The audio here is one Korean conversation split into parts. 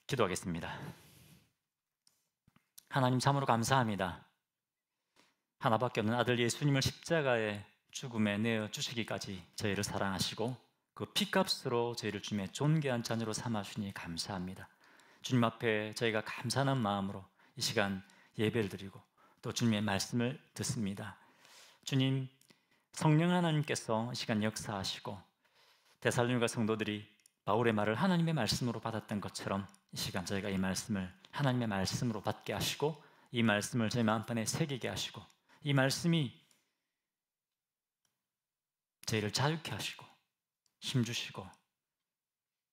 기도하겠습니다. 하나님 참으로 감사합니다. 하나밖에 없는 아들 예수님을 십자가의 죽음에 내어 주시기까지 저희를 사랑하시고 그 피값으로 저희를 주님의 존귀한 자녀로 삼아주시니 감사합니다. 주님 앞에 저희가 감사하는 마음으로 이 시간 예배를 드리고 또 주님의 말씀을 듣습니다. 주님, 성령 하나님께서 이 시간 역사하시고 데살로니가 성도들이 바울의 말을 하나님의 말씀으로 받았던 것처럼 이 시간 저희가 이 말씀을 하나님의 말씀으로 받게 하시고 이 말씀을 저희 마음판에 새기게 하시고 이 말씀이 저희를 자유케 하시고 힘주시고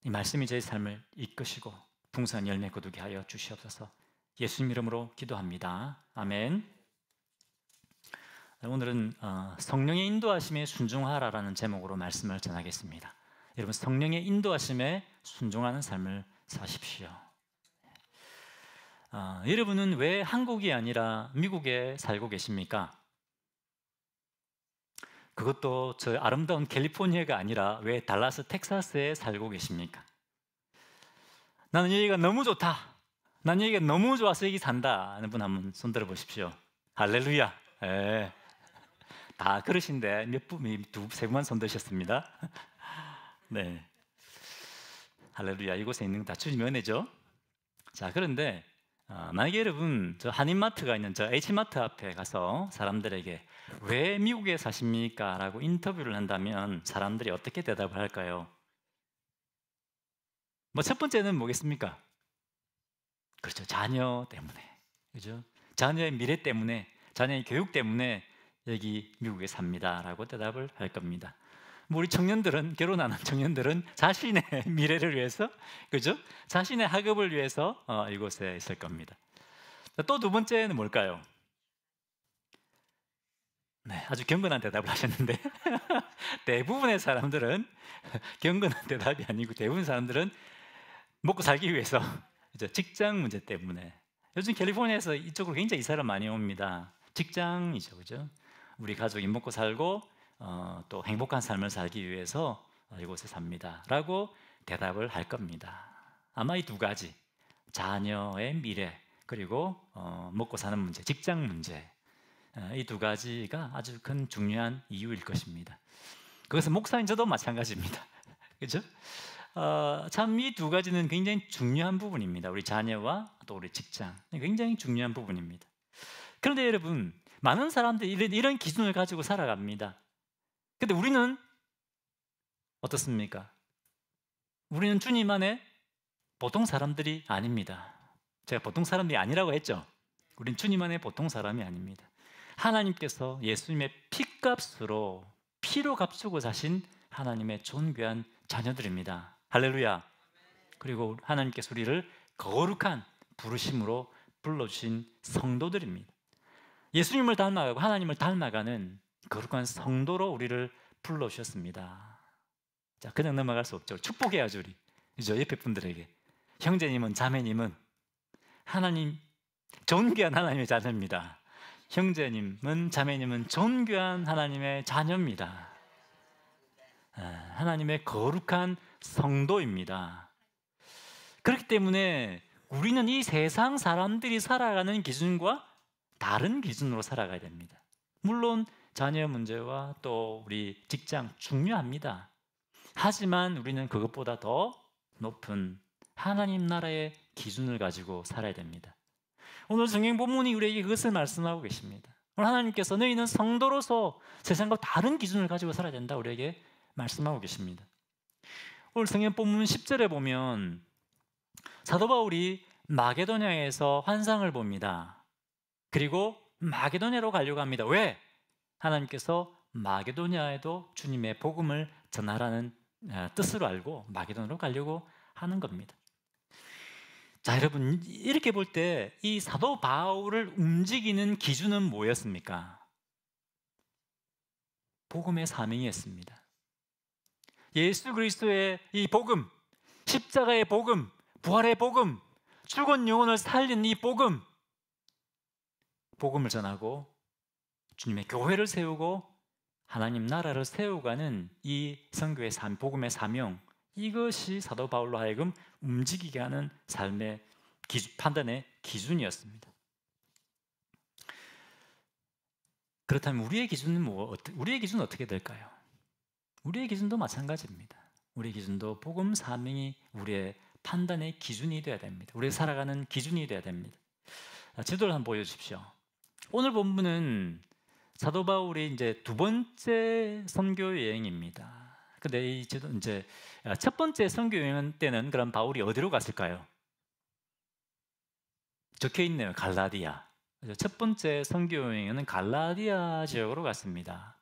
이 말씀이 저희 삶을 이끄시고 풍성한 열매 거두게 하여 주시옵소서. 예수님 이름으로 기도합니다. 아멘. 오늘은 성령의 인도하심에 순종하라라는 제목으로 말씀을 전하겠습니다. 여러분, 성령의 인도하심에 순종하는 삶을 사십시오. 여러분은 왜 한국이 아니라 미국에 살고 계십니까? 그것도 저 아름다운 캘리포니아가 아니라 왜 달라스, 텍사스에 살고 계십니까? 나는 여기가 너무 좋다, 나는 여기가 너무 좋아서 여기 산다 하는 분 한번 손 들어 보십시오. 할렐루야. 예. 다 그러신데 몇 분, 세 분만 손 드셨습니다. 네, 할렐루야. 이곳에 있는 건 다 주님의 은혜죠. 자, 그런데 만약에 여러분 저 한인마트가 있는 저 H마트 앞에 가서 사람들에게 왜 미국에 사십니까? 라고 인터뷰를 한다면 사람들이 어떻게 대답을 할까요? 첫 번째는 뭐겠습니까? 그렇죠, 자녀 때문에, 그죠? 자녀의 미래 때문에, 자녀의 교육 때문에 여기 미국에 삽니다 라고 대답을 할 겁니다. 우리 청년들은, 결혼하는 청년들은 자신의 미래를 위해서, 그죠? 자신의 학업을 위해서 이곳에 있을 겁니다. 또 두 번째는 뭘까요? 네, 아주 경건한 대답을 하셨는데 대부분의 사람들은 경건한 대답이 아니고 대부분 사람들은 먹고 살기 위해서, 그죠? 직장 문제 때문에. 요즘 캘리포니아에서 이쪽으로 굉장히 이사를 많이 옵니다. 직장이죠, 그죠? 우리 가족이 먹고 살고 또 행복한 삶을 살기 위해서 이곳에 삽니다 라고 대답을 할 겁니다. 아마 이 두 가지, 자녀의 미래 그리고 먹고 사는 문제, 직장 문제, 이 두 가지가 아주 큰 중요한 이유일 것입니다. 그것은 목사인 저도 마찬가지입니다. 그렇죠? 참 이 두 가지는 굉장히 중요한 부분입니다. 우리 자녀와 또 우리 직장, 굉장히 중요한 부분입니다. 그런데 여러분, 많은 사람들이 이런 기준을 가지고 살아갑니다. 근데 우리는 어떻습니까? 우리는 주님 안에 보통 사람들이 아닙니다. 제가 보통 사람들이 아니라고 했죠? 우리는 주님 안에 보통 사람이 아닙니다. 하나님께서 예수님의 피값으로, 피로 값주고 사신 하나님의 존귀한 자녀들입니다. 할렐루야. 그리고 하나님께서 우리를 거룩한 부르심으로 불러주신 성도들입니다. 예수님을 닮아가고 하나님을 닮아가는 거룩한 성도로 우리를 불러주셨습니다. 자, 그냥 넘어갈 수 없죠. 축복해야죠, 우리. 그죠? 옆에 분들에게. 형제님은, 자매님은 하나님, 존귀한 하나님의 자녀입니다. 형제님은, 자매님은 존귀한 하나님의 자녀입니다. 하나님의 거룩한 성도입니다. 그렇기 때문에 우리는 이 세상 사람들이 살아가는 기준과 다른 기준으로 살아가야 됩니다. 물론 자녀 문제와 또 우리 직장 중요합니다. 하지만 우리는 그것보다 더 높은 하나님 나라의 기준을 가지고 살아야 됩니다. 오늘 성경 본문이 우리에게 그것을 말씀하고 계십니다. 오늘 하나님께서 너희는 성도로서 세상과 다른 기준을 가지고 살아야 된다 우리에게 말씀하고 계십니다. 오늘 성경 본문 10절에 보면 사도 바울이 마게도냐에서 환상을 봅니다. 그리고 마게도냐로 가려고 합니다. 왜? 하나님께서 마게도냐에도 주님의 복음을 전하라는 뜻으로 알고 마게도냐로 가려고 하는 겁니다. 자, 여러분, 이렇게 볼 때 이 사도 바울을 움직이는 기준은 뭐였습니까? 복음의 사명이었습니다. 예수 그리스도의 이 복음, 십자가의 복음, 부활의 복음, 죽은 영혼을 살린 이 복음, 복음을 전하고 주님의 교회를 세우고 하나님 나라를 세우가는 이 선교의 복음의 사명, 이것이 사도 바울로 하여금 움직이게 하는 삶의 판단의 기준이었습니다. 그렇다면 우리의 기준은 우리의 기준은 어떻게 될까요? 우리의 기준도 마찬가지입니다. 우리의 기준도 복음 사명이 우리의 판단의 기준이 되어야 됩니다. 우리가 살아가는 기준이 되어야 됩니다. 지도를 한번 보여주십시오. 오늘 본문은 사도 바울이 이제 두 번째 선교 여행입니다. 근데 이제 첫 번째 선교 여행 때는 그럼 바울이 어디로 갔을까요? 적혀 있네요. 갈라디아. 첫 번째 선교 여행은 갈라디아 지역으로 갔습니다.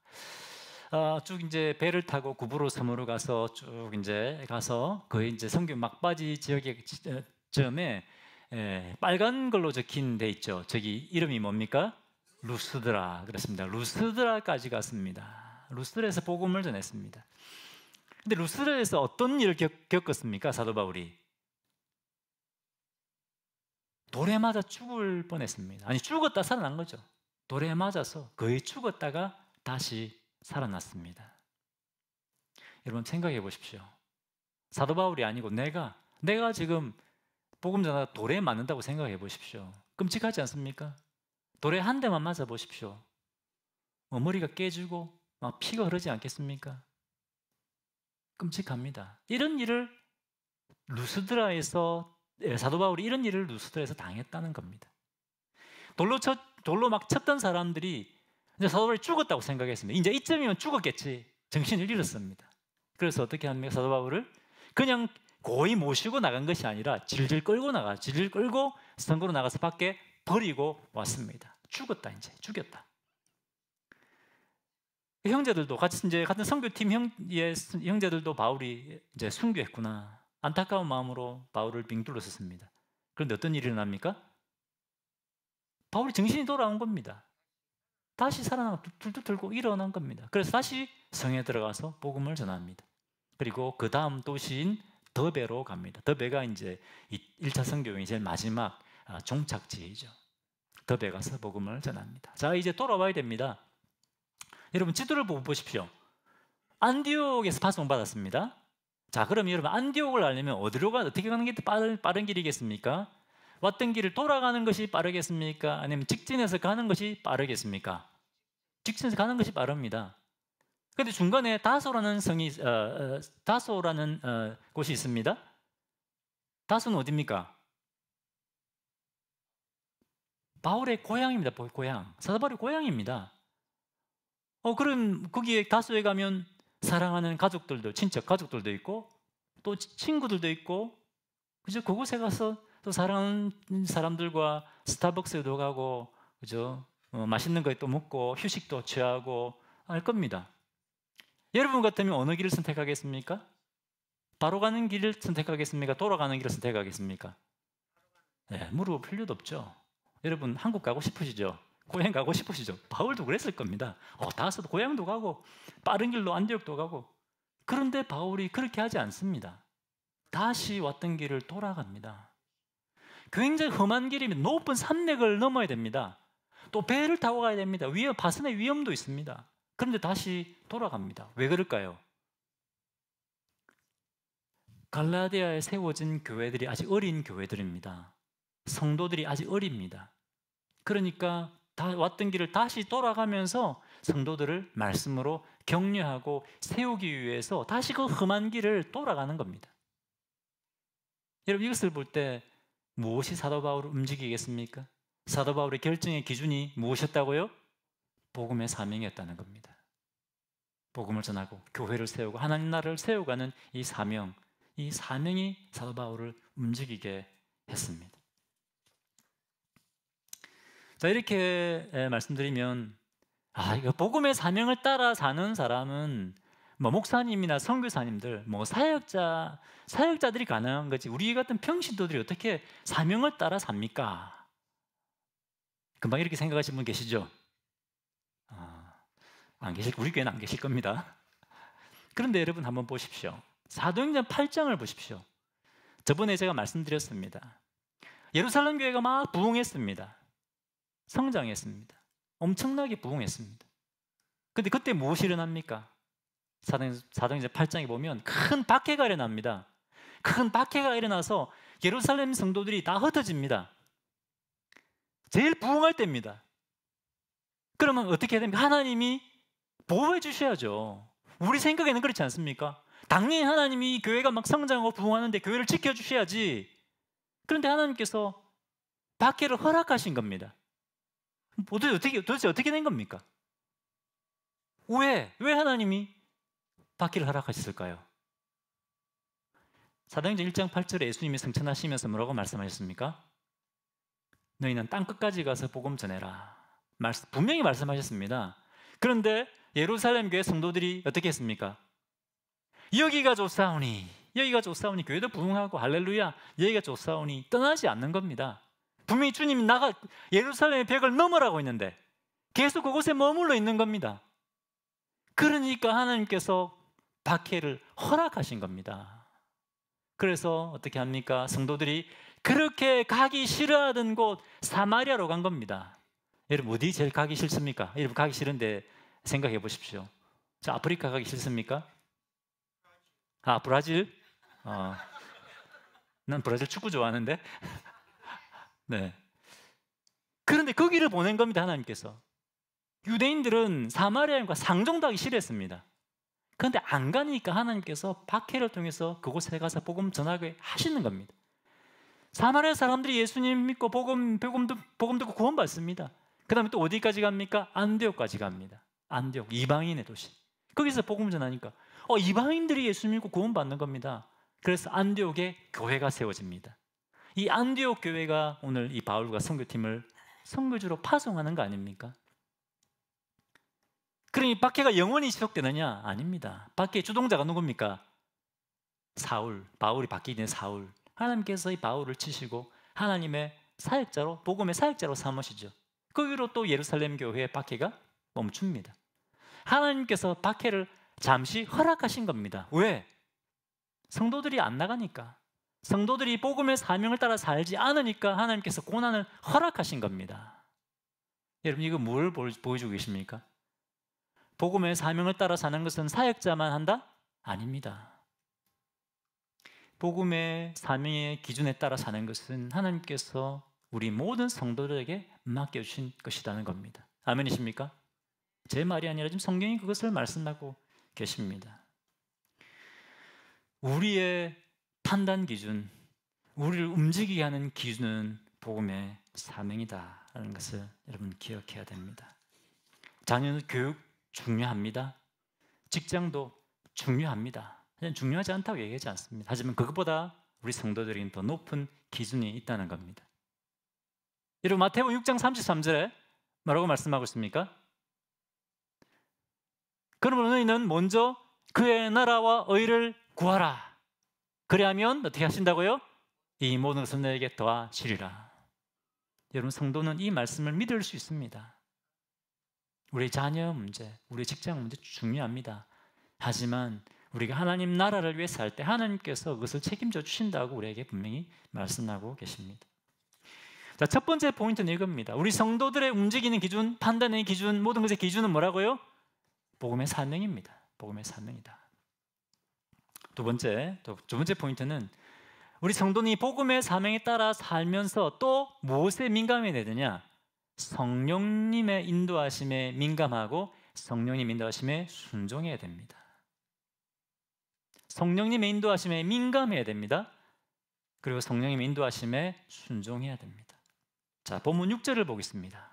쭉 이제 배를 타고 구브로 섬으로 가서 쭉 이제 가서 거의 이제 선교 막바지 지역의 점에 빨간 걸로 적힌 데 있죠. 저기 이름이 뭡니까? 루스드라. 그렇습니다. 루스드라까지 갔습니다. 루스드라에서 복음을 전했습니다. 근데 루스드라에서 어떤 일을 겪었습니까? 사도 바울이 돌에 맞아 죽을 뻔했습니다. 아니 죽었다 살아난 거죠. 돌에 맞아서 거의 죽었다가 다시 살아났습니다. 여러분 생각해 보십시오. 사도 바울이 아니고 내가 지금 복음 전하다 돌에 맞는다고 생각해 보십시오. 끔찍하지 않습니까? 돌에 한 대만 맞아 보십시오. 머리가 깨지고 막 피가 흐르지 않겠습니까? 끔찍합니다. 이런 일을 사도 바울이 이런 일을 루스드라에서 당했다는 겁니다. 돌로 막 쳤던 사람들이 이제 사도 바울이 죽었다고 생각했습니다. 이제 이쯤이면 죽었겠지. 정신을 잃었습니다. 그래서 어떻게 합니까? 사도 바울을 그냥 고이 모시고 나간 것이 아니라 질질 끌고 선거로 나가서 밖에 버리고 왔습니다. 죽었다. 이제 죽였다. 형제들도 같은 선교팀 형제들도 바울이 이제 순교했구나. 안타까운 마음으로 바울을 빙 둘러섰습니다. 그런데 어떤 일이 일어납니까? 바울이 정신이 돌아온 겁니다. 다시 살아나고 둘둘 들고 일어난 겁니다. 그래서 다시 성에 들어가서 복음을 전합니다. 그리고 그 다음 도시인 더베로 갑니다. 더베가 이제 1차 선교여행의 제일 마지막 종착지이죠. 더베 가서 복음을 전합니다. 자, 이제 돌아와야 됩니다. 여러분 지도를 보고 보십시오. 안디옥에서 파송 받았습니다. 자, 그럼 여러분 안디옥을 가려면 어떻게 가는 게 빠른 길이겠습니까? 왔던 길을 돌아가는 것이 빠르겠습니까? 아니면 직진해서 가는 것이 빠르겠습니까? 직진해서 가는 것이 빠릅니다. 그런데 중간에 다소라는 곳이 있습니다. 다소는 어디입니까? 바울의 고향입니다. 고향. 사도 바울의 고향입니다. 그럼 거기에 다소에 가면 사랑하는 친척 가족들도 있고 또 친구들도 있고 그죠? 그곳에 가서 또 사랑하는 사람들과 스타벅스에도 가고 그죠? 맛있는 거 또 먹고 휴식도 취하고 할 겁니다. 여러분 같으면 어느 길을 선택하겠습니까? 바로 가는 길을 선택하겠습니까? 돌아가는 길을 선택하겠습니까? 네, 물어볼 필요도 없죠. 여러분 한국 가고 싶으시죠? 고향 가고 싶으시죠? 바울도 그랬을 겁니다. 다서도 고향도 가고 빠른 길로 안디옥도 가고. 그런데 바울이 그렇게 하지 않습니다. 다시 왔던 길을 돌아갑니다. 굉장히 험한 길이면 높은 산맥을 넘어야 됩니다. 또 배를 타고 가야 됩니다. 파선의 위험도 있습니다. 그런데 다시 돌아갑니다. 왜 그럴까요? 갈라디아에 세워진 교회들이 아직 어린 교회들입니다. 성도들이 아직 어립니다. 그러니까 왔던 길을 다시 돌아가면서 성도들을 말씀으로 격려하고 세우기 위해서 다시 그 험한 길을 돌아가는 겁니다. 여러분 이것을 볼 때 무엇이 사도 바울을 움직이겠습니까? 사도 바울의 결정의 기준이 무엇이었다고요? 복음의 사명이었다는 겁니다. 복음을 전하고 교회를 세우고 하나님 나라를 세워가는 이 사명이 사도 바울을 움직이게 했습니다. 자, 이렇게 말씀드리면 이거 복음의 사명을 따라 사는 사람은 목사님이나 선교사님들, 사역자들이 가능한 거지 우리 같은 평신도들이 어떻게 사명을 따라 삽니까? 금방 이렇게 생각하시는 분 계시죠? 우리 교회는 안 계실 겁니다. 그런데 여러분 한번 보십시오. 사도행전 8장을 보십시오. 저번에 제가 말씀드렸습니다. 예루살렘 교회가 막 부흥했습니다. 성장했습니다. 엄청나게 부흥했습니다. 그런데 그때 무엇이 일어납니까? 사도행전 8장에 보면 큰 박해가 일어납니다. 큰 박해가 일어나서 예루살렘 성도들이 다 흩어집니다. 제일 부흥할 때입니다. 그러면 어떻게 해야 됩니까? 하나님이 보호해 주셔야죠. 우리 생각에는 그렇지 않습니까? 당연히 하나님이 교회가 막 성장하고 부흥하는데 교회를 지켜주셔야지. 그런데 하나님께서 박해를 허락하신 겁니다. 도대체 어떻게 된 겁니까? 왜 하나님이 박해를 허락하셨을까요? 사도행전 1장 8절에 예수님이 승천하시면서 뭐라고 말씀하셨습니까? 너희는 땅끝까지 가서 복음 전해라. 분명히 말씀하셨습니다. 그런데 예루살렘 교회 성도들이 어떻게 했습니까? 여기가 좋사오니 교회도 부흥하고 할렐루야 여기가 좋사오니 떠나지 않는 겁니다. 분명히 주님이 예루살렘의 벽을 넘으라고 했는데 계속 그곳에 머물러 있는 겁니다. 그러니까 하나님께서 박해를 허락하신 겁니다. 그래서 어떻게 합니까? 성도들이 그렇게 가기 싫어하던 곳 사마리아로 간 겁니다. 여러분 어디 제일 가기 싫습니까? 여러분 가기 싫은데 생각해 보십시오. 자, 아프리카 가기 싫습니까? 브라질? 난 브라질 축구 좋아하는데. 네. 그런데 거기를 보낸 겁니다, 하나님께서. 유대인들은 사마리아인과 상종하기 싫어했습니다. 그런데 안 가니까 하나님께서 박해를 통해서 그곳에 가서 복음 전하게 하시는 겁니다. 사마리아 사람들이 예수님 믿고 복음 듣고 구원받습니다. 그 다음에 또 어디까지 갑니까? 안디옥까지 갑니다. 안디옥, 이방인의 도시. 거기서 복음 전하니까 이방인들이 예수 믿고 구원받는 겁니다. 그래서 안디옥에 교회가 세워집니다. 이 안디옥 교회가 오늘 이 바울과 선교팀을 선교주로 파송하는 거 아닙니까? 그러니 박해가 영원히 지속되느냐? 아닙니다. 박해의 주동자가 누굽니까? 바울이 바뀌게 된 사울. 하나님께서 이 바울을 치시고 하나님의 사역자로, 복음의 사역자로 삼으시죠. 거기로 또 예루살렘 교회의 박해가 멈춥니다. 하나님께서 박해를 잠시 허락하신 겁니다. 왜? 성도들이 안 나가니까. 성도들이 복음의 사명을 따라 살지 않으니까 하나님께서 고난을 허락하신 겁니다. 여러분 이거 뭘 보여주고 계십니까? 복음의 사명을 따라 사는 것은 사역자만 한다? 아닙니다. 복음의 사명의 기준에 따라 사는 것은 하나님께서 우리 모든 성도들에게 맡겨주신 것이라는 겁니다. 아멘이십니까? 제 말이 아니라 지금 성경이 그것을 말씀하고 계십니다. 우리의 판단 기준, 우리를 움직이게 하는 기준은 복음의 사명이다라는 것을 여러분 기억해야 됩니다. 자녀 교육 중요합니다. 직장도 중요합니다. 중요하지 않다고 얘기하지 않습니다. 하지만 그것보다 우리 성도들에게는 더 높은 기준이 있다는 겁니다. 여러분 마태복음 6장 33절에 뭐라고 말씀하고 있습니까? 그러면 너희는 먼저 그의 나라와 의를 구하라. 그래야면 어떻게 하신다고요? 이 모든 것을 너에게 더하시리라. 여러분 성도는 이 말씀을 믿을 수 있습니다. 우리 자녀 문제, 우리 직장 문제 중요합니다. 하지만 우리가 하나님 나라를 위해 살 때 하나님께서 그것을 책임져 주신다고 우리에게 분명히 말씀하고 계십니다. 자, 첫 번째 포인트는 이겁니다. 우리 성도들의 움직이는 기준, 판단의 기준, 모든 것의 기준은 뭐라고요? 복음의 사명입니다. 복음의 사명이다. 두 번째 포인트는 우리 성도는 복음의 사명에 따라 살면서 또 무엇에 민감해야 되느냐? 성령님의 인도하심에 민감하고 성령님 인도하심에 순종해야 됩니다. 성령님의 인도하심에 민감해야 됩니다. 그리고 성령님의 인도하심에 순종해야 됩니다. 자, 본문 6절을 보겠습니다.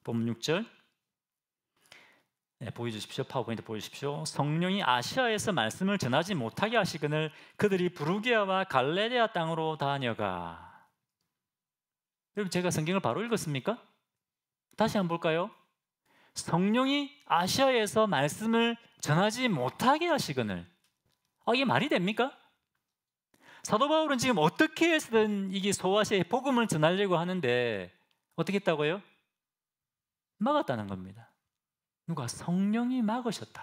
본문 6절 보여주십시오. 파워포인트 보여주십시오. 성령이 아시아에서 말씀을 전하지 못하게 하시거늘 그들이 부르기아와 갈레리아 땅으로 다녀가. 여러분 제가 성경을 바로 읽었습니까? 다시 한번 볼까요? 성령이 아시아에서 말씀을 전하지 못하게 하시거늘. 이게 말이 됩니까? 사도 바울은 지금 어떻게 해서든 이게 소아시아에 복음을 전하려고 하는데 어떻게 했다고요? 막았다는 겁니다. 누가? 성령이 막으셨다.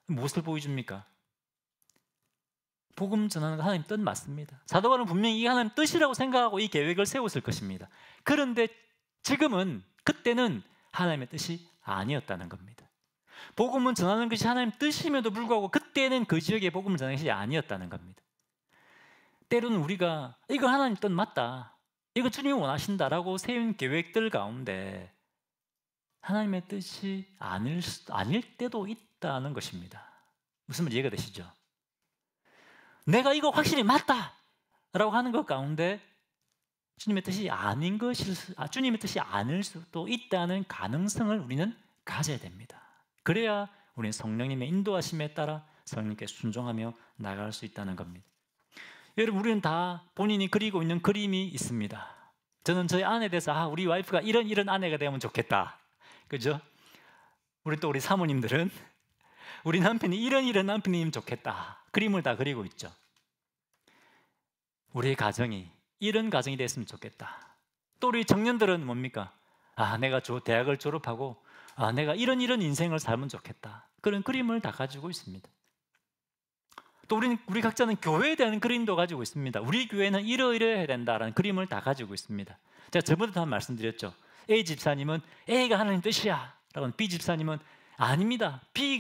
무엇을 보여줍니까? 복음 전하는 거 하나님 뜻 맞습니다. 사도 바울은 분명히 이 하나님 뜻이라고 생각하고 이 계획을 세웠을 것입니다. 그런데 지금은 그때는 하나님의 뜻이 아니었다는 겁니다. 복음을 전하는 것이 하나님 뜻임에도 불구하고 그때는 그 지역의 복음을 전하는 것이 아니었다는 겁니다. 때로는 우리가 이거 하나님 뜻 맞다, 이거 주님이 원하신다라고 세운 계획들 가운데 하나님의 뜻이 아닐 때도 있다는 것입니다. 무슨 말인지 이해가 되시죠? 내가 이거 확실히 맞다라고 하는 것 가운데 주님의 뜻이 주님의 뜻이 아닐 수도 있다는 가능성을 우리는 가져야 됩니다. 그래야 우리는 성령님의 인도하심에 따라 성령님께 순종하며 나아갈 수 있다는 겁니다. 여러분, 우리는 다 본인이 그리고 있는 그림이 있습니다. 저는 저희 아내에 대해서 우리 와이프가 이런 아내가 되면 좋겠다, 그죠? 우리 사모님들은 우리 남편이 이런 남편이면 좋겠다, 그림을 다 그리고 있죠. 우리의 가정이 이런 가정이 됐으면 좋겠다. 또 우리 청년들은 뭡니까? 내가 대학을 졸업하고 내가 이런 인생을 살면 좋겠다, 그런 그림을 다 가지고 있습니다. 또 우리 각자는 교회에 대한 그림도 가지고 있습니다. 우리 교회는 이러이러해야 된다라는 그림을 다 가지고 있습니다. 제가 저번에도 한 말씀드렸죠. A 집사님은 A가 하나님 뜻이야 라고, B 집사님은 아닙니다, B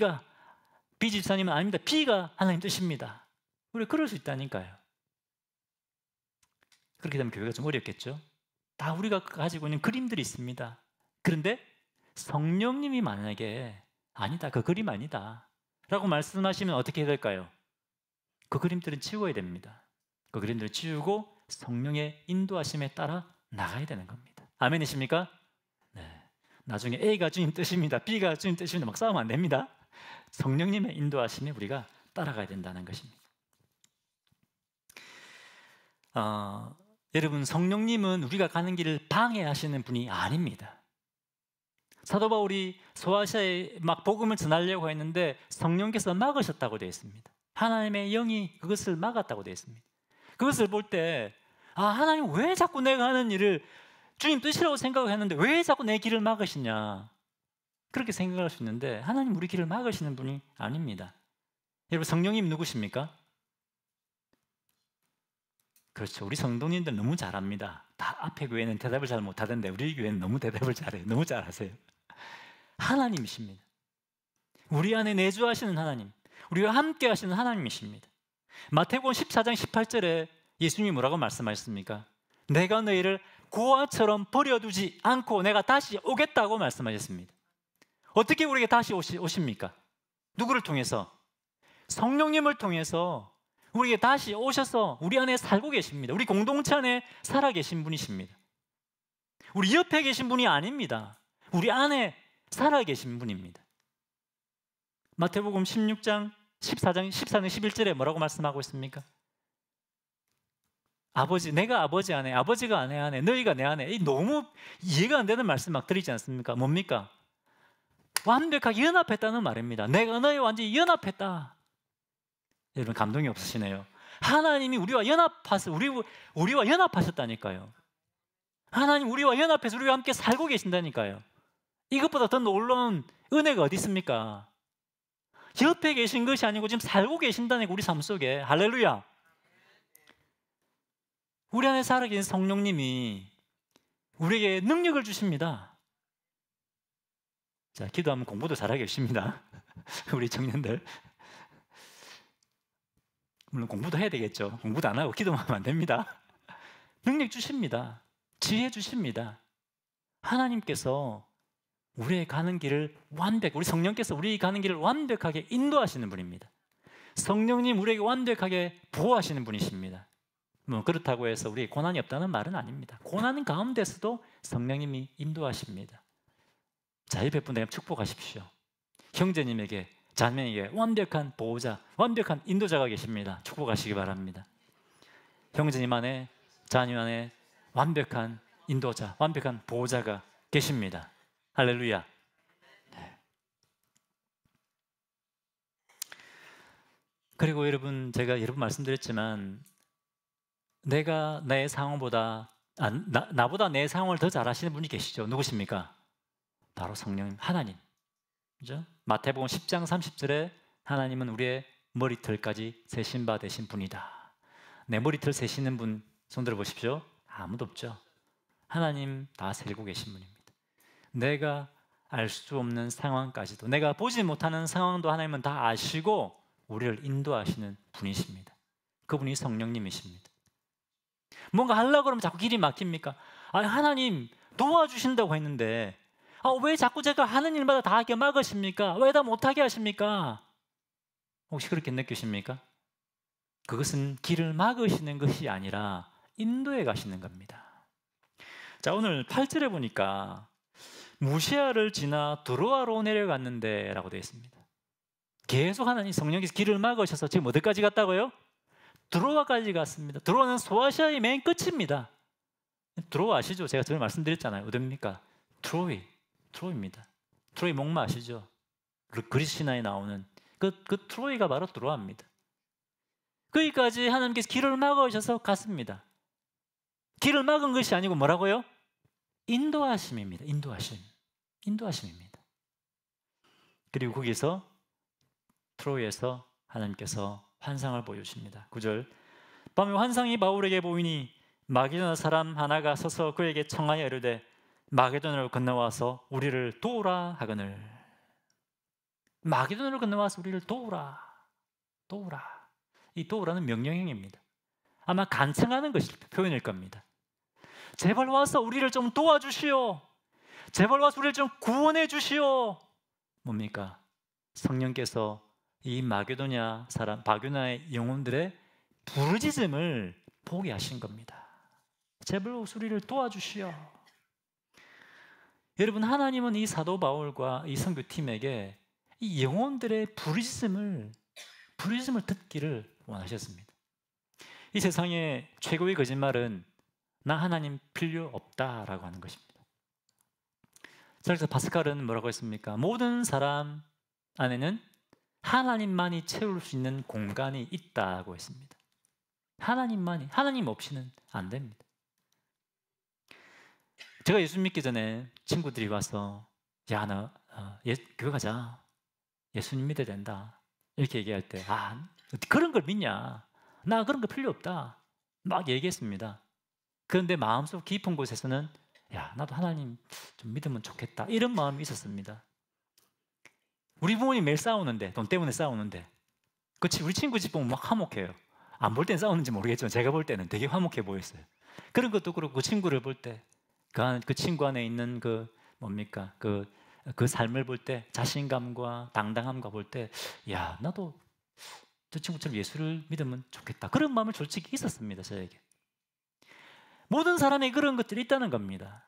집사님은 아닙니다, B가 하나님 뜻입니다. 우리가 그럴 수 있다니까요. 그렇게 되면 교회가 좀 어렵겠죠. 다 우리가 가지고 있는 그림들이 있습니다. 그런데 성령님이 만약에 아니다, 그 그림 아니다 라고 말씀하시면 어떻게 해야 될까요? 그 그림들은 치워야 됩니다. 그 그림들을 치우고 성령의 인도하심에 따라 나가야 되는 겁니다. 아멘이십니까? 네. 나중에 A가 주님 뜻입니다, B가 주님 뜻입니다 막 싸우면 안 됩니다. 성령님의 인도하심에 우리가 따라가야 된다는 것입니다. 여러분, 성령님은 우리가 가는 길을 방해하시는 분이 아닙니다. 사도 바울이 소아시아에 막 복음을 전하려고 했는데 성령께서 막으셨다고 되어 있습니다. 하나님의 영이 그것을 막았다고 되어 있습니다. 그것을 볼 때 하나님 왜 자꾸 내가 하는 일을 주님 뜻이라고 생각했는데 왜 자꾸 내 길을 막으시냐, 그렇게 생각할 수 있는데 하나님 우리 길을 막으시는 분이 아닙니다. 여러분, 성령님 누구십니까? 그렇죠. 우리 성도님들 너무 잘합니다. 다 앞에 교회는 대답을 잘 못하던데 우리 교회는 너무 대답을 잘해요. 너무 잘하세요. 하나님이십니다. 우리 안에 내주하시는 하나님, 우리와 함께 하시는 하나님이십니다. 마태복음 14장 18절에 예수님이 뭐라고 말씀하셨습니까? 내가 너희를 고아처럼 버려두지 않고 내가 다시 오겠다고 말씀하셨습니다. 어떻게 우리에게 다시 오십니까? 누구를 통해서? 성령님을 통해서 우리에게 다시 오셔서 우리 안에 살고 계십니다. 우리 공동체 안에 살아 계신 분이십니다. 우리 옆에 계신 분이 아닙니다. 우리 안에 살아 계신 분입니다. 마태복음 14장 11절에 뭐라고 말씀하고 있습니까? 내가 아버지 안에, 아버지가 내 안에, 너희가 내 안에. 너무 이해가 안 되는 말씀 막 드리지 않습니까? 뭡니까? 완벽하게 연합했다는 말입니다. 내가 너희 완전히 연합했다. 여러분, 감동이 없으시네요. 하나님이 우리와 연합하셨다니까요. 하나님 우리와 연합해서 우리와 함께 살고 계신다니까요. 이것보다 더 놀라운 은혜가 어디 있습니까? 옆에 계신 것이 아니고 지금 살고 계신다니까, 우리 삶 속에. 할렐루야. 우리 안에 살아계신 성령님이 우리에게 능력을 주십니다. 자, 기도하면 공부도 잘하게 해주십니다. 우리 청년들. 물론 공부도 해야 되겠죠. 공부도 안 하고 기도만 하면 안 됩니다. 능력 주십니다. 지혜 주십니다. 하나님께서 우리의 가는 길을 우리 성령께서 우리 가는 길을 완벽하게 인도하시는 분입니다. 성령님 우리에게 완벽하게 보호하시는 분이십니다. 그렇다고 해서 우리에게 고난이 없다는 말은 아닙니다. 고난 가운데서도 성령님이 인도하십니다. 자, 옆에 분들에게 축복하십시오. 형제님에게, 자매에게 완벽한 보호자, 완벽한 인도자가 계십니다. 축복하시기 바랍니다. 형제님 안에, 자녀 안에 완벽한 인도자, 완벽한 보호자가 계십니다. 할렐루야. 네. 그리고 여러분, 제가 여러 번 말씀드렸지만 내가 내 상황보다 나보다 내 상황을 더 잘 아시는 분이 계시죠. 누구십니까? 바로 성령 하나님. 그죠? 마태복음 10장 30절에 하나님은 우리의 머리털까지 세신 바 되신 분이다. 내 머리털 세시는 분 손 들어 보십시오. 아무도 없죠. 하나님 다 세고 계신 분입니다. 내가 알 수 없는 상황까지도, 내가 보지 못하는 상황도 하나님은 다 아시고 우리를 인도하시는 분이십니다. 그분이 성령님이십니다. 뭔가 하려고 그러면 자꾸 길이 막힙니까? 아니, 하나님 도와주신다고 했는데 왜 자꾸 제가 하는 일마다 다 하게 막으십니까? 왜 다 못하게 하십니까? 혹시 그렇게 느끼십니까? 그것은 길을 막으시는 것이 아니라 인도해 가시는 겁니다. 자, 오늘 8절에 보니까 무시아를 지나 드로아로 내려갔는데 라고 되어 있습니다. 계속 하나님 성령께서 길을 막으셔서 지금 어디까지 갔다고요? 드로아까지 갔습니다. 드로아는 소아시아의 맨 끝입니다. 드로아 아시죠? 제가 전에 말씀드렸잖아요. 어딥니까? 트로이입니다. 트로이 목마 아시죠? 그리스 신화에 나오는 그 트로이가 바로 드로아입니다. 거기까지 하나님께서 길을 막으셔서 갔습니다. 길을 막은 것이 아니고 뭐라고요? 인도하심입니다. 인도하심입니다. 그리고 거기서 트로이에서 하나님께서 환상을 보여주십니다. 9절, 밤에 환상이 바울에게 보이니 마게도나 사람 하나가 서서 그에게 청하여 이르되 마게도나로 건너와서 우리를 도우라 하거늘. 마게도나로 건너와서 우리를 도우라. 이 도우라는 명령형입니다. 아마 간청하는 것이 표현일 겁니다. 제발 와서 우리를 좀 도와주시오. 제발 와서 우리를 좀 구원해 주시오. 뭡니까? 성령께서 이 마게도냐 사람, 바교나의 영혼들의 부르짖음을 보게 하신 겁니다. 제발 우리를 도와주시오. 여러분, 하나님은 이 사도 바울과 이 선교팀에게 이 영혼들의 부르짖음을 듣기를 원하셨습니다. 이 세상의 최고의 거짓말은 나 하나님 필요 없다라고 하는 것입니다. 그래서 파스칼은 뭐라고 했습니까? 모든 사람 안에는 하나님만이 채울 수 있는 공간이 있다고 했습니다. 하나님 없이는 안 됩니다. 제가 예수 믿기 전에 친구들이 와서 야, 나 교회 가자. 예수님 믿어야 된다. 이렇게 얘기할 때 그런 걸 믿냐? 나 그런 거 필요 없다. 막 얘기했습니다. 그런데 마음속 깊은 곳에서는 야, 나도 하나님 좀 믿으면 좋겠다. 이런 마음이 있었습니다. 우리 부모님 매일 싸우는데, 돈 때문에 싸우는데, 그치, 우리 친구 집 보면 막 화목해요. 안 볼 땐 싸우는지 모르겠지만 제가 볼 때는 되게 화목해 보였어요. 그런 것도 그렇고 그 친구를 볼 때, 그 친구 안에 있는 그 삶을 볼 때, 자신감과 당당함과 볼 때, 야, 나도 저 친구처럼 예수를 믿으면 좋겠다. 그런 마음이 솔직히 있었습니다, 저에게. 모든 사람이 그런 것들이 있다는 겁니다.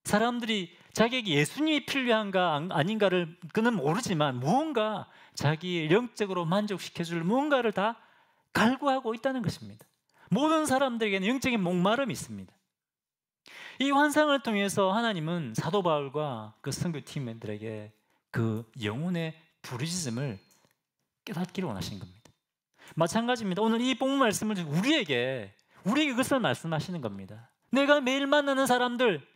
사람들이 자기에게 예수님이 필요한가 아닌가를 그는 모르지만 무언가 자기 영적으로 만족시켜줄 무언가를 다 갈구하고 있다는 것입니다. 모든 사람들에게는 영적인 목마름이 있습니다. 이 환상을 통해서 하나님은 사도 바울과 그 선교팀들에게 그 영혼의 부르짖음을 깨닫기를 원하신 겁니다. 마찬가지입니다. 오늘 이 복음 말씀을 우리에게 그것을 말씀하시는 겁니다. 내가 매일 만나는 사람들,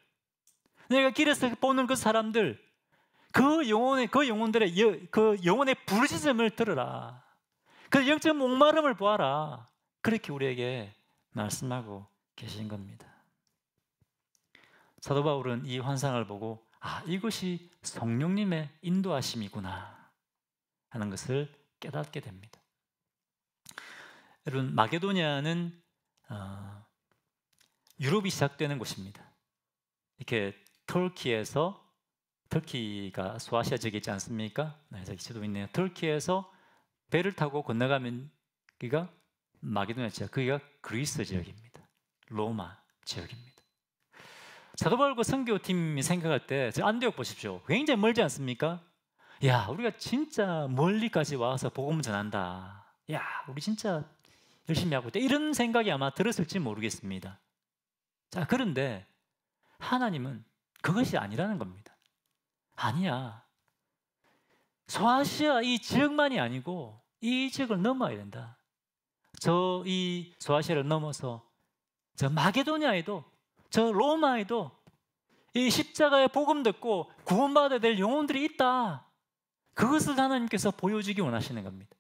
내가 길에서 보는 그 사람들, 그 영혼들의 그 영혼의 부르짖음을 들으라. 그 영적 목마름을 보아라. 그렇게 우리에게 말씀하고 계신 겁니다. 사도 바울은 이 환상을 보고 이것이 성령님의 인도하심이구나 하는 것을 깨닫게 됩니다. 여러분, 마게도냐는 유럽이 시작되는 곳입니다. 이렇게 터키가 소아시아 지역에 있지 않습니까? 저기 지도 있네요. 터키에서 배를 타고 건너가면 여기가 마게도냐 지역, 거기가 그리스 지역입니다. 로마 지역입니다. 사도 바울과 선교팀이 생각할 때 안디옥 보십시오. 굉장히 멀지 않습니까? 야, 우리가 진짜 멀리까지 와서 복음 전한다. 야, 우리 진짜 열심히 하고 있다. 이런 생각이 아마 들었을지 모르겠습니다. 자, 그런데 하나님은 그것이 아니라는 겁니다. 아니야. 소아시아 이 지역만이 아니고 이 지역을 넘어야 된다. 이 소아시아를 넘어서 저 마게도냐에도, 저 로마에도 이 십자가의 복음 듣고 구원받아야 될 영혼들이 있다. 그것을 하나님께서 보여주기 원하시는 겁니다.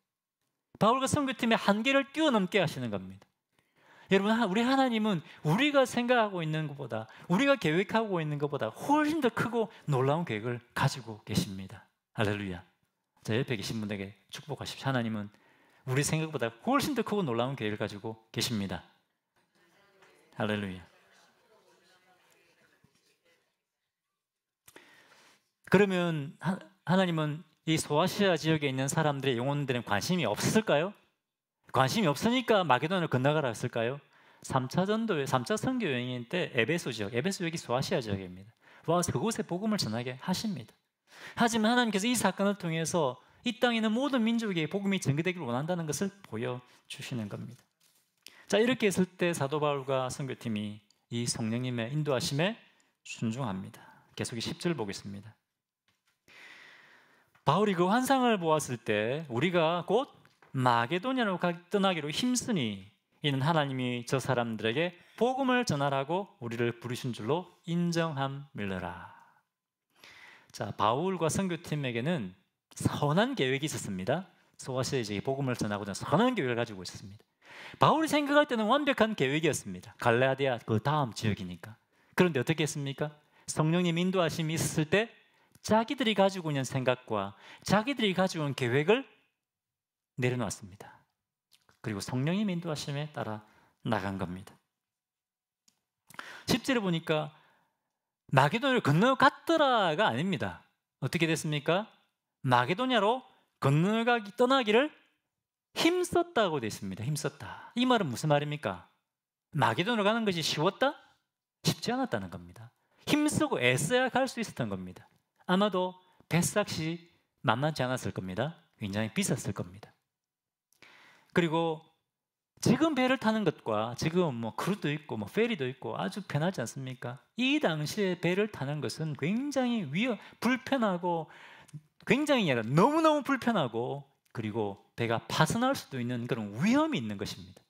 바울과 선교팀의 한계를 뛰어넘게 하시는 겁니다. 여러분, 우리 하나님은 우리가 생각하고 있는 것보다, 우리가 계획하고 있는 것보다 훨씬 더 크고 놀라운 계획을 가지고 계십니다. 할렐루야. 자, 옆에 계신 분에게 축복하십시오. 하나님은 우리 생각보다 훨씬 더 크고 놀라운 계획을 가지고 계십니다. 할렐루야. 그러면 하나님은 이 소아시아 지역에 있는 사람들의 영혼들은 관심이 없었을까요? 관심이 없으니까 마게도냐를 건너가라 했을까요? 3차 선교 여행 때 에베소 지역이 소아시아 지역입니다. 와서 그곳에 복음을 전하게 하십니다. 하지만 하나님께서 이 사건을 통해서 이 땅에 있는 모든 민족에게 복음이 전개되기를 원한다는 것을 보여주시는 겁니다. 자, 이렇게 했을 때 사도 바울과 선교팀이 이 성령님의 인도하심에 순종합니다. 계속 10절 보겠습니다. 바울이 그 환상을 보았을 때 우리가 곧 마게도냐로 떠나기로 힘쓰니 이는 하나님이 저 사람들에게 복음을 전하라고 우리를 부르신 줄로 인정함일러라. 자, 바울과 선교팀에게는 선한 계획이 있었습니다. 소아시아 지역에 복음을 전하고자 선한 계획을 가지고 있었습니다. 바울이 생각할 때는 완벽한 계획이었습니다. 갈라디아 그 다음 지역이니까. 그런데 어떻게 했습니까? 성령님 인도하심이 있었을 때 자기들이 가지고 있는 생각과 자기들이 가지고 있는 계획을 내려놓았습니다. 그리고 성령님 인도하심에 따라 나간 겁니다. 10절에 보니까 마게도냐를 건너갔더라가 아닙니다. 어떻게 됐습니까? 마게도냐로 떠나기를 힘썼다고 되어 있습니다. 힘썼다. 이 말은 무슨 말입니까? 마게도냐로 가는 것이 쉬웠다? 쉽지 않았다는 겁니다. 힘쓰고 애써야 갈 수 있었던 겁니다. 아마도 배삭시 만만치 않았을 겁니다. 굉장히 비쌌을 겁니다. 그리고 지금 배를 타는 것과 지금 크루도 있고 페리도 있고 아주 편하지 않습니까? 이 당시에 배를 타는 것은 굉장히 불편하고 굉장히 너무너무 불편하고 그리고 배가 파손할 수도 있는 그런 위험이 있는 것입니다.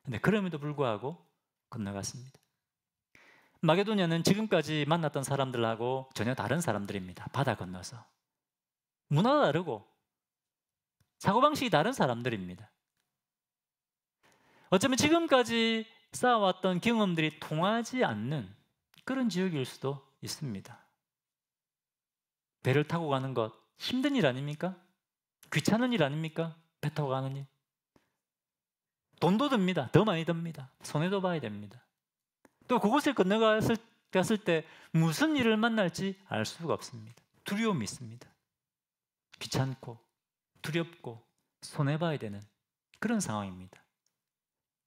그런데 그럼에도 불구하고 건너갔습니다. 마게도냐는 지금까지 만났던 사람들하고 전혀 다른 사람들입니다. 바다 건너서 문화가 다르고 사고방식이 다른 사람들입니다. 어쩌면 지금까지 쌓아왔던 경험들이 통하지 않는 그런 지역일 수도 있습니다. 배를 타고 가는 것 힘든 일 아닙니까? 귀찮은 일 아닙니까? 배 타고 가는 일. 돈도 듭니다. 더 많이 듭니다. 손해도 봐야 됩니다. 또 그곳을 건너갔을 때 무슨 일을 만날지 알 수가 없습니다. 두려움이 있습니다. 귀찮고 두렵고 손해봐야 되는 그런 상황입니다.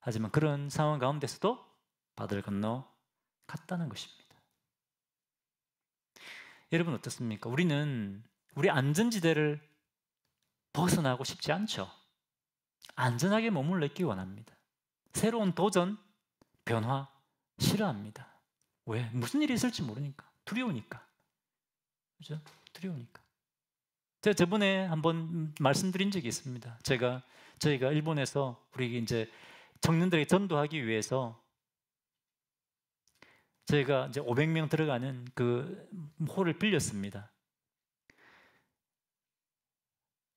하지만 그런 상황 가운데서도 바다를 건너 갔다는 것입니다. 여러분 어떻습니까? 우리는 우리 안전지대를 벗어나고 싶지 않죠. 안전하게 머물러 있기 원합니다. 새로운 도전, 변화 싫어합니다. 왜? 무슨 일이 있을지 모르니까. 두려우니까. 그죠? 두려우니까. 제가 저번에 한번 말씀드린 적이 있습니다. 저희가 일본에서 우리 이제 청년들에게 전도하기 위해서 저희가 이제 500명 들어가는 그 홀을 빌렸습니다.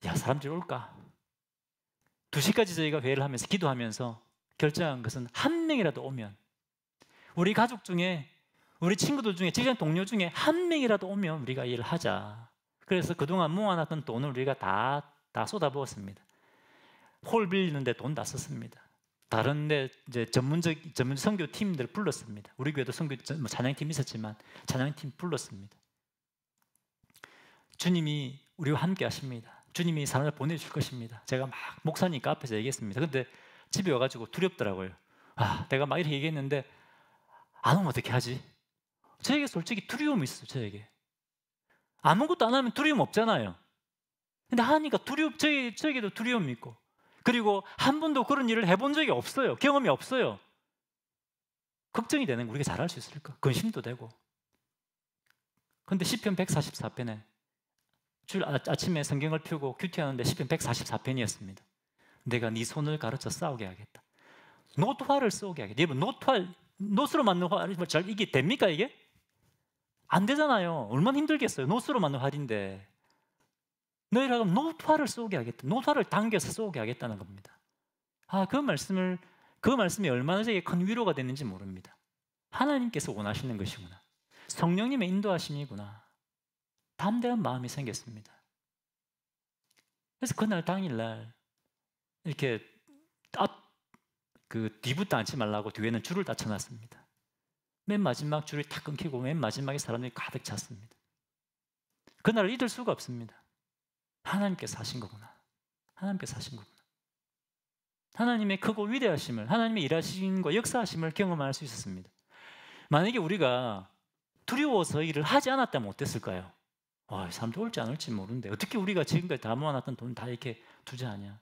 야, 사람들이 올까? 2시까지 저희가 회의를 하면서 기도하면서 결정한 것은 한 명이라도 오면 우리 가족 중에 우리 친구들 중에 직장 동료 중에 한 명이라도 오면 우리가 일을 하자. 그래서 그동안 모아놨던 돈을 우리가 다 쏟아부었습니다. 홀 빌리는데 돈 다 썼습니다. 다른데 이제 전문 선교 팀들 불렀습니다. 우리 교회도 선교 찬양팀 있었지만 찬양팀 불렀습니다. 주님이 우리와 함께 하십니다. 주님이 사람을 보내줄 것입니다. 제가 막 목사님과 앞에서 얘기했습니다. 근데 집에 와가지고 두렵더라고요. 내가 막 이렇게 얘기했는데 안 오면 어떻게 하지? 저에게 솔직히 두려움이 있어요. 저에게 아무것도 안 하면 두려움 없잖아요. 근데 하니까 저에게도 두려움이 있고, 그리고 한 번도 그런 일을 해본 적이 없어요. 경험이 없어요. 걱정이 되는 거, 우리가 잘할 수 있을까? 근심도 되고. 그런데 시편 144편에 아침에 성경을 펴고 큐티하는데 시편 144편이었습니다. 내가 네 손을 가르쳐 싸우게 하겠다. 놋활을 쏘게 하겠다. 여러분, 놋으로 만든 활, 이게 됩니까 이게? 안 되잖아요. 얼마나 힘들겠어요. 놋으로 만든 활인데 너희라고 놋활을 쏘게 하겠다. 놋활을 당겨서 쏘게 하겠다는 겁니다. 그 말씀을 그 말씀이 얼마나 제게 큰 위로가 됐는지 모릅니다. 하나님께서 원하시는 것이구나. 성령님의 인도하심이구나. 담대한 마음이 생겼습니다. 그래서 그날 당일날 이렇게 뒤부터 앉지 말라고 뒤에는 줄을 다 쳐놨습니다. 맨 마지막 줄이 탁 끊기고 맨 마지막에 사람들이 가득 찼습니다. 그날을 잊을 수가 없습니다. 하나님께서 하신 거구나. 하나님께서 하신 거구나. 하나님의 크고 위대하심을, 하나님의 일하심과 역사하심을 경험할 수 있었습니다. 만약에 우리가 두려워서 일을 하지 않았다면 어땠을까요? 사람들 올지 안 올지 모르는데 어떻게 우리가 지금까지 다 모아놨던 돈 다 이렇게 투자하냐.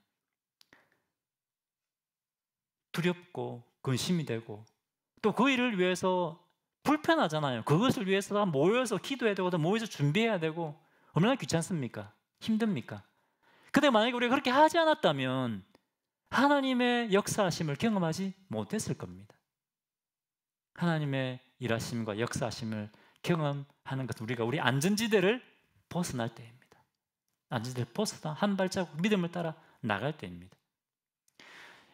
두렵고 근심이 되고 또 그 일을 위해서 불편하잖아요. 그것을 위해서 모여서 기도해야 되고 모여서 준비해야 되고 얼마나 귀찮습니까? 힘듭니까? 근데 만약에 우리가 그렇게 하지 않았다면 하나님의 역사하심을 경험하지 못했을 겁니다. 하나님의 일하심과 역사하심을 경험하는 것은 우리가 우리 안전지대를 벗어날 때입니다. 안전지대를 벗어나 한 발자국 믿음을 따라 나갈 때입니다.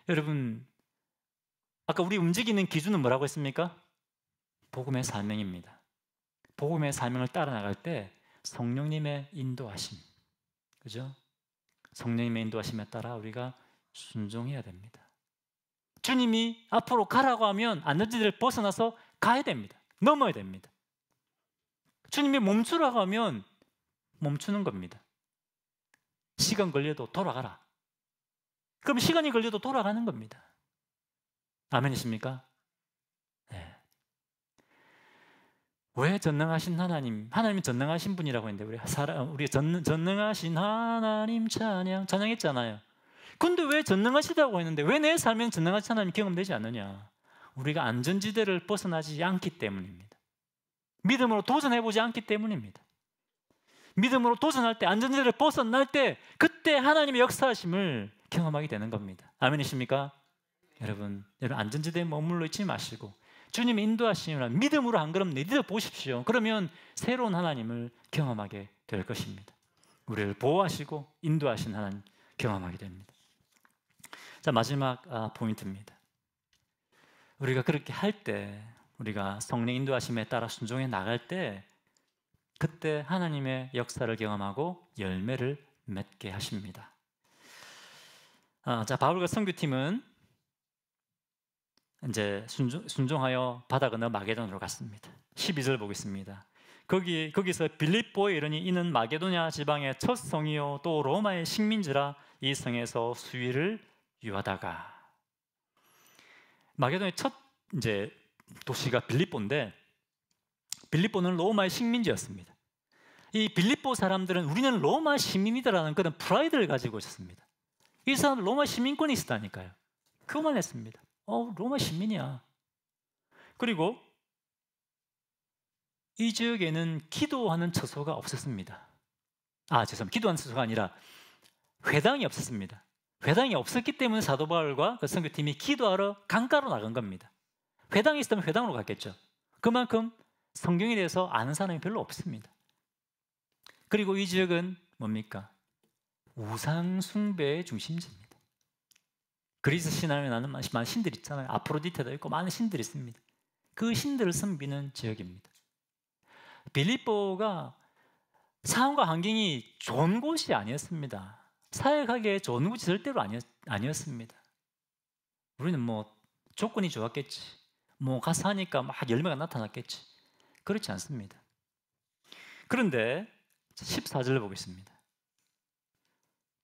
여러분, 아까 우리 움직이는 기준은 뭐라고 했습니까? 복음의 사명입니다. 복음의 사명을 따라 나갈 때 성령님의 인도하심, 그죠? 성령님의 인도하심에 따라 우리가 순종해야 됩니다. 주님이 앞으로 가라고 하면 안전지대를 벗어나서 가야 됩니다. 넘어야 됩니다. 주님이 멈추라고 하면 멈추는 겁니다. 시간 걸려도 돌아가라. 그럼 시간이 걸려도 돌아가는 겁니다. 아멘이십니까? 네. 왜 전능하신 하나님이 전능하신 분이라고 했는데 우리 전능하신 하나님 찬양했잖아요. 근데 왜 전능하시다고 했는데 왜 내 삶에는 전능하신 하나님이 경험되지 않느냐? 우리가 안전지대를 벗어나지 않기 때문입니다. 믿음으로 도전해보지 않기 때문입니다. 믿음으로 도전할 때, 안전지대를 벗어날 때 그때 하나님의 역사하심을 경험하게 되는 겁니다. 아멘이십니까? 여러분 안전지대에 머물러 있지 마시고 주님의 인도하심을 믿음으로 한 걸음 내딛어 보십시오. 그러면 새로운 하나님을 경험하게 될 것입니다. 우리를 보호하시고 인도하신 하나님 경험하게 됩니다. 자, 마지막 포인트입니다. 우리가 그렇게 할 때, 우리가 성령 인도하심에 따라 순종해 나갈 때 그때 하나님의 역사를 경험하고 열매를 맺게 하십니다. 자, 바울과 선교팀은 이제 순종하여 바다 건너 마게도냐로 갔습니다. 12절 보겠습니다. 거기서 빌립보에 이르니 이는 마게도냐 지방의 첫 성이요 또 로마의 식민지라 이 성에서 수위를 유하다가. 마게도냐의 첫 이제 도시가 빌립보인데 빌립보는 로마의 식민지였습니다. 이 빌립보 사람들은 우리는 로마 시민이다라는 그런 프라이드를 가지고 있었습니다. 이 사람은 로마 시민권이 있었다니까요. 그것만 했습니다. 로마 시민이야. 그리고 이 지역에는 기도하는 처소가 없었습니다. 죄송합니다. 기도하는 처소가 아니라 회당이 없었습니다. 회당이 없었기 때문에 사도 바울과 그 선교팀이 기도하러 강가로 나간 겁니다. 회당이 있었다면 회당으로 갔겠죠. 그만큼 성경에 대해서 아는 사람이 별로 없습니다. 그리고 이 지역은 뭡니까? 우상 숭배의 중심지입니다. 그리스 신화에 나는 많은 신들 있잖아요. 아프로디테도 있고 많은 신들이 있습니다. 그 신들을 섬기는 지역입니다. 빌립보가 상황과 환경이 좋은 곳이 아니었습니다. 사역하기에 좋은 곳이 절대로 아니었습니다. 우리는 조건이 좋았겠지. 가서 하니까 막 열매가 나타났겠지. 그렇지 않습니다. 그런데 14절을 보겠습니다.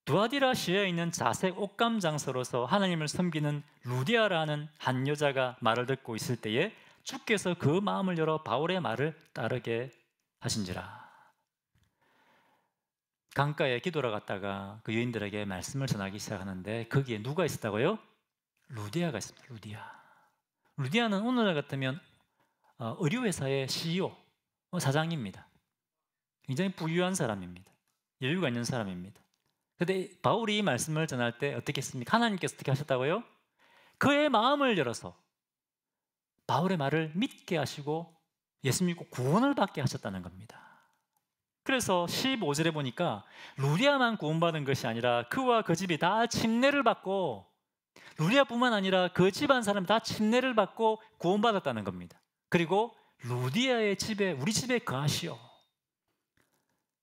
두아디라시아에 있는 자색 옷감 장소로서 하나님을 섬기는 루디아라는 한 여자가 말을 듣고 있을 때에 주께서 그 마음을 열어 바울의 말을 따르게 하신지라. 강가에 기도를 갔다가 그 여인들에게 말씀을 전하기 시작하는데 거기에 누가 있었다고요? 루디아가 있습니다. 루디아는 오늘날 같으면 의류회사의 CEO, 사장입니다. 굉장히 부유한 사람입니다. 여유가 있는 사람입니다. 그런데 바울이 이 말씀을 전할 때 어떻게 했습니까? 하나님께서 어떻게 하셨다고요? 그의 마음을 열어서 바울의 말을 믿게 하시고 예수 믿고 구원을 받게 하셨다는 겁니다. 그래서 15절에 보니까 루디아만 구원받은 것이 아니라 그와 그 집이 다 침례를 받고 루디아뿐만 아니라 그 집안 사람 다 침례를 받고 구원받았다는 겁니다. 그리고 루디아의 집에 우리 집에 거하시오.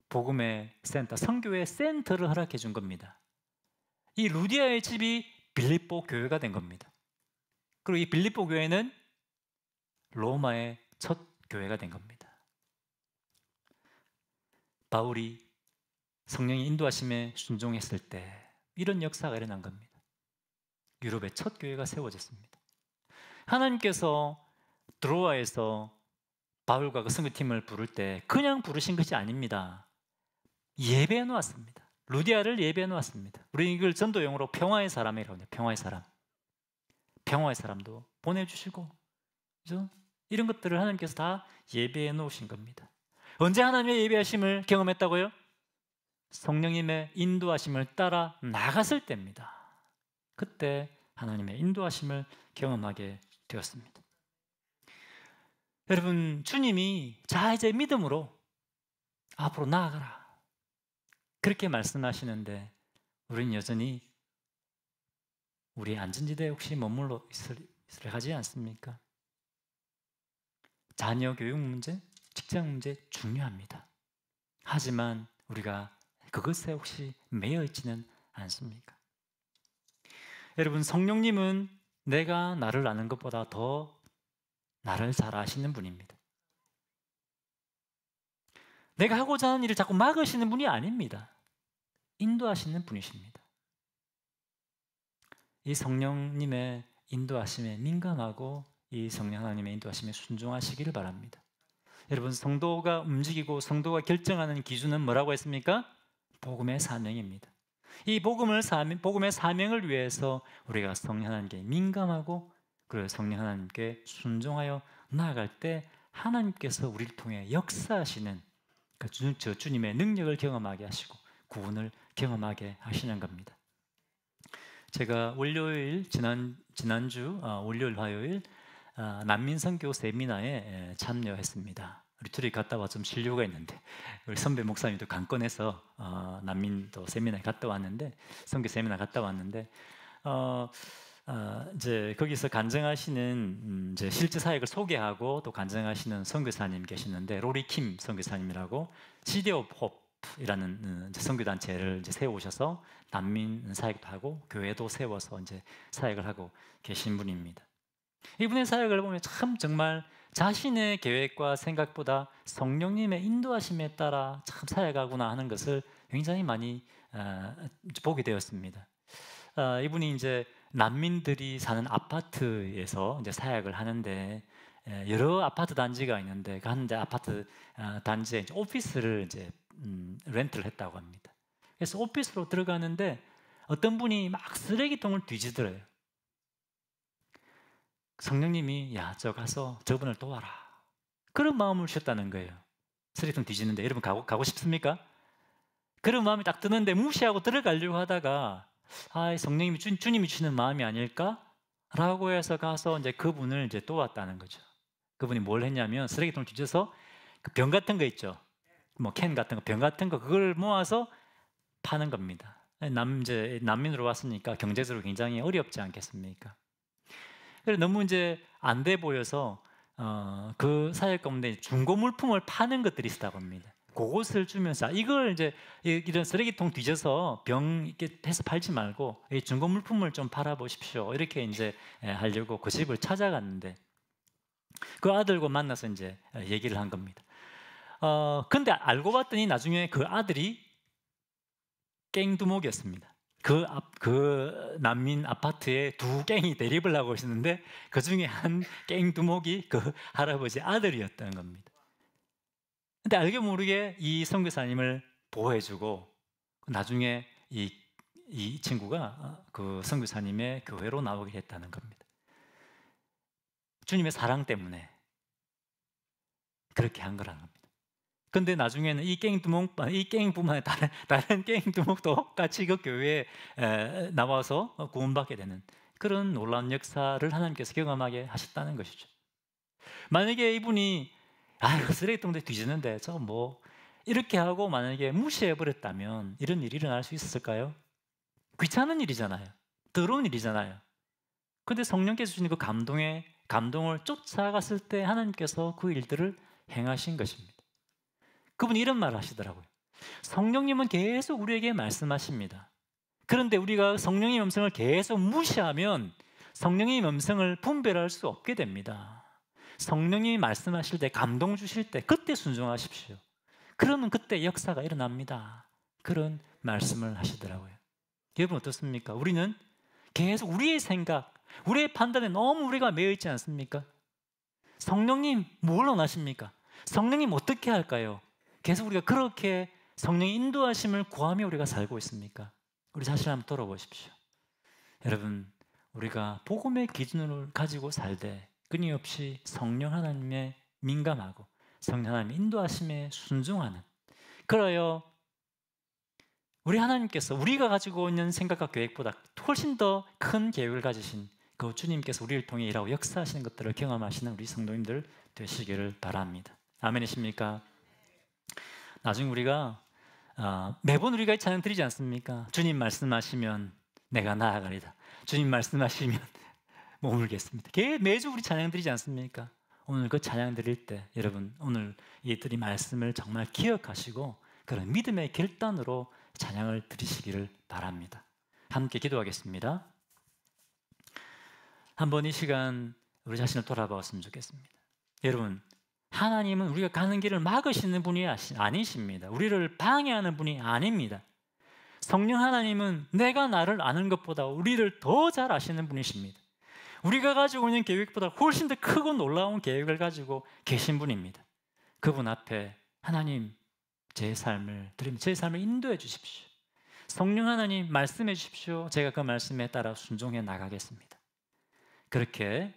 복음의 센터, 선교의 센터를 허락해 준 겁니다. 이 루디아의 집이 빌립보 교회가 된 겁니다. 그리고 이 빌립보 교회는 로마의 첫 교회가 된 겁니다. 바울이 성령의 인도하심에 순종했을 때 이런 역사가 일어난 겁니다. 유럽의 첫 교회가 세워졌습니다. 하나님께서 드로아에서 바울과 그 선교팀을 부를 때 그냥 부르신 것이 아닙니다. 예배해 놓았습니다. 루디아를 예배해 놓았습니다. 우리 이걸 전도용어로 평화의 사람이라고 합니다. 평화의 사람. 평화의 사람도 보내주시고, 그죠? 이런 것들을 하나님께서 다 예배해 놓으신 겁니다. 언제 하나님의 예배하심을 경험했다고요? 성령님의 인도하심을 따라 나갔을 때입니다. 그때 하나님의 인도하심을 경험하게 되었습니다. 여러분, 주님이 자 이제 믿음으로 앞으로 나아가라 그렇게 말씀하시는데 우리는 여전히 우리의 안전지대에 혹시 머물러 있으려 하지 않습니까? 자녀 교육 문제, 직장 문제 중요합니다. 하지만 우리가 그것에 혹시 매여 있지는 않습니까? 여러분, 성령님은 내가 나를 아는 것보다 더 나를 잘 아시는 분입니다. 내가 하고자 하는 일을 자꾸 막으시는 분이 아닙니다. 인도하시는 분이십니다. 이 성령님의 인도하심에 민감하고 이 성령 하나님의 인도하심에 순종하시기를 바랍니다. 여러분, 성도가 움직이고 성도가 결정하는 기준은 뭐라고 했습니까? 복음의 사명입니다. 이 복음의 사명을 위해서 우리가 성령 하나님께 민감하고 그리고 성령 하나님께 순종하여 나아갈 때 하나님께서 우리를 통해 역사하시는 그 주님의 능력을 경험하게 하시고 구원을 경험하게 하시는 겁니다. 제가 월요일 지난주 월요일 화요일 난민 선교 세미나에 참여했습니다. 우리 둘이 갔다 와 좀 실료가 있는데 우리 선배 목사님도 강권해서 난민도 세미나에 갔다 왔는데 선교 세미나 갔다 왔는데 이제 거기서 간증하시는 이제 실제 사역을 소개하고 또 간증하시는 선교사님 계시는데 로리 킴 선교사님이라고 시티 오브 홉이라는 선교 단체를 이제 세우셔서 난민 사역도 하고 교회도 세워서 이제 사역을 하고 계신 분입니다. 이분의 사역을 보면 참 정말 자신의 계획과 생각보다 성령님의 인도하심에 따라 참 사역하구나 하는 것을 굉장히 많이 보게 되었습니다. 이분이 이제 난민들이 사는 아파트에서 이제 사역을 하는데 여러 아파트 단지가 있는데 그 한 아파트 단지에 이제 오피스를 이제 렌트를 했다고 합니다. 그래서 오피스로 들어가는데 어떤 분이 막 쓰레기통을 뒤지더래요. 성령님이 야, 저 가서 저분을 도와라. 그런 마음을 주셨다는 거예요. 쓰레기통 뒤지는데 여러분 가고 싶습니까? 그런 마음이 딱 드는데 무시하고 들어가려고 하다가 성령님이 주님이 주시는 마음이 아닐까라고 해서 가서 이제 그분을 이제 도왔다는 거죠. 그분이 뭘 했냐면 쓰레기통을 뒤져서 그 병 같은 거 있죠. 뭐 캔 같은 거, 병 같은 거 그걸 모아서 파는 겁니다. 이제 난민으로 왔으니까 경제적으로 굉장히 어렵지 않겠습니까? 그래서 너무 이제 안 돼 보여서 그 사역 가운데 중고 물품을 파는 것들이 있었다고 합니다. 그것을 주면서 이걸 이제 이런 쓰레기통 뒤져서 병 이렇게 해서 팔지 말고 이 중고 물품을 좀 팔아 보십시오. 이렇게 이제 하려고 그 집을 찾아갔는데 그 아들과 만나서 이제 얘기를 한 겁니다. 근데 알고 봤더니 나중에 그 아들이 깽두목이었습니다. 그 난민 아파트에 두 깽이 대립을 하고 있었는데 그 중에 한 깽두목이 그 할아버지 아들이었던 겁니다. 근데 알게 모르게 이 선교사님을 보호해주고 나중에 이 친구가 그 선교사님의 교회로 나오게 됐다는 겁니다. 주님의 사랑 때문에 그렇게 한 거라는 겁니다. 근데 나중에는 이 깽뿐만 아니라 다른 깽두목도 같이 그 교회에 나와서 구원받게 되는 그런 놀라운 역사를 하나님께서 경험하게 하셨다는 것이죠. 만약에 이분이 쓰레기통에 뒤지는데 저 뭐 이렇게 하고 만약에 무시해버렸다면 이런 일이 일어날 수 있었을까요? 귀찮은 일이잖아요. 더러운 일이잖아요. 근데 성령께서 주시는 그 감동을 쫓아갔을 때 하나님께서 그 일들을 행하신 것입니다. 그분이 이런 말을 하시더라고요. 성령님은 계속 우리에게 말씀하십니다. 그런데 우리가 성령의 음성을 계속 무시하면 성령의 음성을 분별할 수 없게 됩니다. 성령님이 말씀하실 때, 감동 주실 때 그때 순종하십시오. 그러면 그때 역사가 일어납니다. 그런 말씀을 하시더라고요. 여러분 어떻습니까? 우리는 계속 우리의 생각, 우리의 판단에 너무 우리가 매여 있지 않습니까? 성령님 뭘 원하십니까? 성령님 어떻게 할까요? 계속 우리가 그렇게 성령의 인도하심을 구하며 우리가 살고 있습니까? 우리 자신을 한번 돌아보십시오. 여러분, 우리가 복음의 기준을 가지고 살 때 끊임없이 성령 하나님의 민감하고 성령 하나님의 인도하심에 순종하는, 그래요 우리 하나님께서 우리가 가지고 있는 생각과 계획보다 훨씬 더 큰 계획을 가지신 그 주님께서 우리를 통해 일하고 역사하시는 것들을 경험하시는 우리 성도님들 되시기를 바랍니다. 아멘이십니까? 나중에 우리가 매번 우리가 찬양 드리지 않습니까? 주님 말씀하시면 내가 나아가리다. 주님 말씀하시면 머물겠습니다. 매주 우리 찬양 드리지 않습니까? 오늘 그 찬양 드릴 때 여러분 오늘 이들이 말씀을 정말 기억하시고 그런 믿음의 결단으로 찬양을 드리시기를 바랍니다. 함께 기도하겠습니다. 한번 이 시간 우리 자신을 돌아보았으면 좋겠습니다. 여러분, 하나님은 우리가 가는 길을 막으시는 분이 아니십니다. 우리를 방해하는 분이 아닙니다. 성령 하나님은 내가 나를 아는 것보다 우리를 더 잘 아시는 분이십니다. 우리가 가지고 있는 계획보다 훨씬 더 크고 놀라운 계획을 가지고 계신 분입니다. 그분 앞에 하나님 제 삶을 인도해 주십시오. 성령 하나님 말씀해 주십시오. 제가 그 말씀에 따라 순종해 나가겠습니다. 그렇게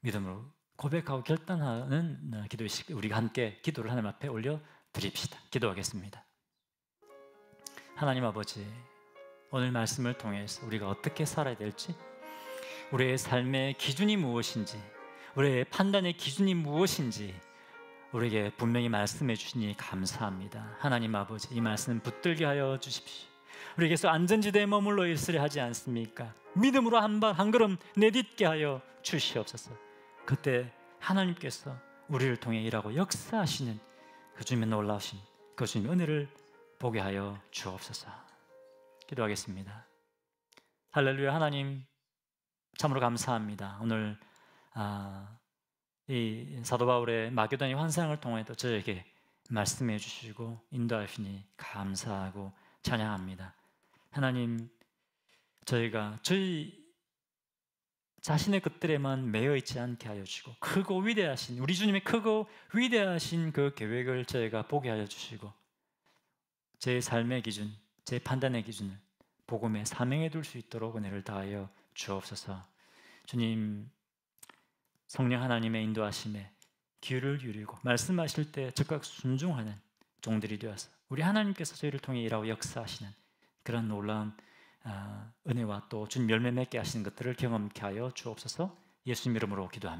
믿음으로 고백하고 결단하는 기도의 시간, 우리가 함께 기도를 하나님 앞에 올려 드립시다. 기도하겠습니다. 하나님 아버지, 오늘 말씀을 통해서 우리가 어떻게 살아야 될지, 우리의 삶의 기준이 무엇인지, 우리의 판단의 기준이 무엇인지 우리에게 분명히 말씀해 주시니 감사합니다. 하나님 아버지, 이 말씀 붙들게 하여 주십시오. 우리에게서 안전지대에 머물러 있으려 하지 않습니까? 믿음으로 한 걸음 내딛게 하여 주시옵소서. 그때 하나님께서 우리를 통해 일하고 역사하시는 그 주님의 놀라우신 그 주님의 은혜를 보게 하여 주옵소서. 기도하겠습니다. 할렐루야. 하나님 참으로 감사합니다. 오늘 이 사도 바울의 마게도냐 환상을 통해서 저에게 말씀해 주시고 인도하시니 감사하고 찬양합니다. 하나님, 저희가 저희 자신의 것들에만 매여 있지 않게 하여 주시고 크고 위대하신 우리 주님의 크고 위대하신 그 계획을 저희가 보게 하여 주시고 제 삶의 기준, 제 판단의 기준을 복음에 사명해 둘 수 있도록 은혜를 다하여 주옵소서. 주님, 성령 하나님의 인도하심에 귀를 기울이고 말씀하실 때 적극 순종하는 종들이 되어서 우리 하나님께서 저희를 통해 일하고 역사하시는 그런 놀라운 은혜와 또 주님 열매 맺게 하시는 것들을 경험케 하여 주옵소서. 예수님 이름으로 기도합니다.